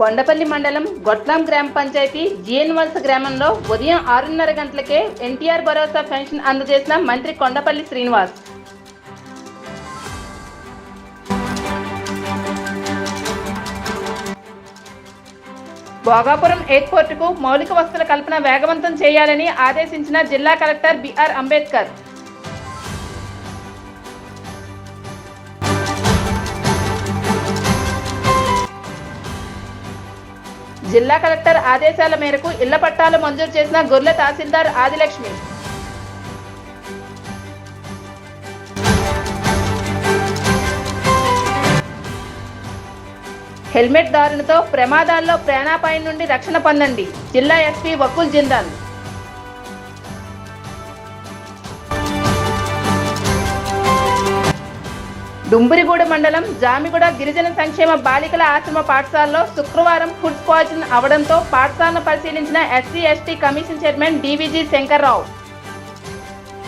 బొండపల్లి మండలం గొట్లం గ్రామ పంచాయతీ జిఎన్ వలస గ్రామంలో ఉదయం 6:30 గంటలకే ఎన్టీఆర్ భరోసా పెన్షన్ అందజేసిన మంత్రి కొండపల్లి శ్రీనివాస్. భోగాపురం ఎయిర్పోర్టుకు మౌలిక వసతుల కల్పన వేగవంతం చేయాలని ఆదేశించిన జిల్లా కలెక్టర్ బిఆర్ అంబేద్కర్. జిల్లా కలెక్టర్ ఆదేశాల మేరకు ఇళ్ల పట్టాలు మంజూరు చేసిన గొర్రెల తహసీల్దార్ ఆదిలక్ష్మి. హెల్మెట్ దారులతో ప్రమాదాల్లో ప్రాణాపాయం నుండి రక్షణ పొందండి. జిల్లా ఎస్పీ వకుల్ జిందాల్. డుంబురిగూడ మండలం జామిగూడ గిరిజన సంక్షేమ బాలికల ఆశ్రమ పాఠశాలలో శుక్రవారం ఫుడ్ పాయిజన్ అవడంతో పాఠశాలను పరిశీలించిన SC ST commission chairman డివిజి Shankarrao.